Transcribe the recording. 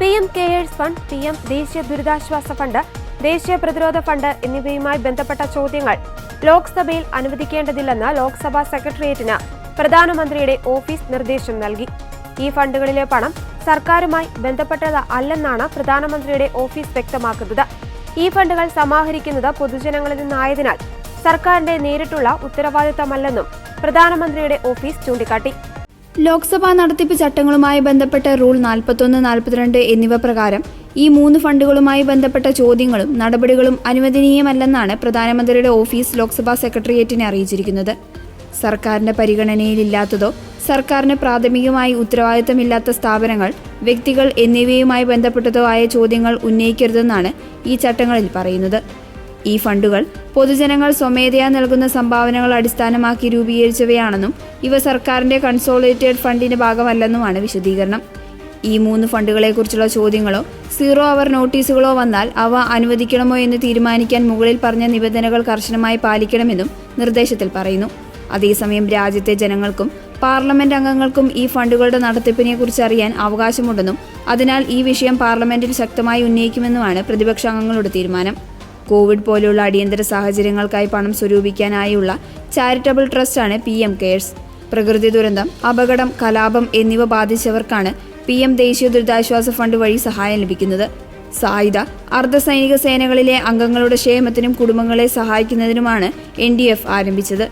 PM cares fund, PM ദേശീയ ദുരിതാശ്വാസ fund, ദേശീയ പ്രതിരോധ ഫണ്ട് എന്നിവയുമായി ബന്ധപ്പെട്ട ചോദ്യങ്ങൾ ലോക്സഭയിൽ അനുവദിക്കേണ്ടതില്ലെന്ന് ലോക്സഭാ സെക്രട്ടേറിയറ്റിന് പ്രധാനമന്ത്രിയുടെ ഓഫീസ് നിർദ്ദേശം നൽകി. ഈ ഫണ്ടുകളിലെ പണം സർക്കാരുമായി ബന്ധപ്പെട്ടത് അല്ലെന്നാണ് പ്രധാനമന്ത്രിയുടെ ഓഫീസ് വ്യക്തമാക്കുന്നത്. ഈ ഫണ്ടുകൾ സമാഹരിക്കുന്നത് പൊതുജനങ്ങളിൽ നിന്നായതിനാൽ സർക്കാരിന്റെ നേരിട്ടുള്ള ഉത്തരവാദിത്തമല്ലെന്നും പ്രധാനമന്ത്രിയുടെ ഓഫീസ് ചൂണ്ടിക്കാട്ടി. ലോക്സഭാ നടത്തിപ്പ് ചട്ടങ്ങളുമായി ബന്ധപ്പെട്ട റൂൾ 41, 42 എന്നിവ പ്രകാരം ഈ 3 ഫണ്ടുകളുമായി ബന്ധപ്പെട്ട ചോദ്യങ്ങളും നടപടികളും അനുവദനീയമല്ലെന്നാണ് പ്രധാനമന്ത്രിയുടെ ഓഫീസ് ലോക്സഭാ സെക്രട്ടേറിയറ്റിനെ അറിയിച്ചിരിക്കുന്നത്. സർക്കാരിന്റെ പരിഗണനയിലില്ലാത്തതോ സർക്കാരിന് പ്രാഥമികമായി ഉത്തരവാദിത്തമില്ലാത്ത സ്ഥാപനങ്ങൾ, വ്യക്തികൾ എന്നിവയുമായി ബന്ധപ്പെട്ടതോ ആയ ചോദ്യങ്ങൾ ഉന്നയിക്കരുതെന്നാണ് ഈ ചട്ടങ്ങളിൽ പറയുന്നത്. ഈ ഫണ്ടുകൾ പൊതുജനങ്ങൾ സ്വമേധയാ നൽകുന്ന സംഭാവനകൾ അടിസ്ഥാനമാക്കി രൂപീകരിച്ചവയാണെന്നും ഇവ സർക്കാരിന്റെ കൺസോളിഡേറ്റഡ് ഫണ്ടിന്റെ ഭാഗമല്ലെന്നുമാണ് വിശദീകരണം. ഈ 3 ഫണ്ടുകളെക്കുറിച്ചുള്ള ചോദ്യങ്ങളോ 0 അവർ നോട്ടീസുകളോ വന്നാൽ അവ അനുവദിക്കണമോ എന്ന് തീരുമാനിക്കാൻ മുകളിൽ പറഞ്ഞ നിബന്ധനകൾ കർശനമായി പാലിക്കണമെന്നും നിർദ്ദേശത്തിൽ പറയുന്നു. അതേസമയം രാജ്യത്തെ ജനങ്ങൾക്കും പാർലമെന്റ് അംഗങ്ങൾക്കും ഈ ഫണ്ടുകളുടെ നടത്തിപ്പിനെക്കുറിച്ച് അറിയാൻ അവകാശമുണ്ടെന്നും അതിനാൽ ഈ വിഷയം പാർലമെന്റിൽ ശക്തമായി ഉന്നയിക്കുമെന്നുമാണ് പ്രതിപക്ഷ അംഗങ്ങളുടെ തീരുമാനം. കോവിഡ് പോലെയുള്ള അടിയന്തര സാഹചര്യങ്ങൾക്കായി പണം സ്വരൂപിക്കാനായുള്ള ചാരിറ്റബിൾ ട്രസ്റ്റാണ് PM കെയേഴ്സ്. പ്രകൃതി ദുരന്തം, അപകടം, കലാപം എന്നിവ ബാധിച്ചവർക്കാണ് PM ദേശീയ ദുരിതാശ്വാസ ഫണ്ട് വഴി സഹായം ലഭിക്കുന്നത്. സായുധ, അർദ്ധസൈനിക സേനകളിലെ അംഗങ്ങളുടെ ക്ഷേമത്തിനും കുടുംബങ്ങളെ സഹായിക്കുന്നതിനുമാണ് NDF ആരംഭിച്ചത്.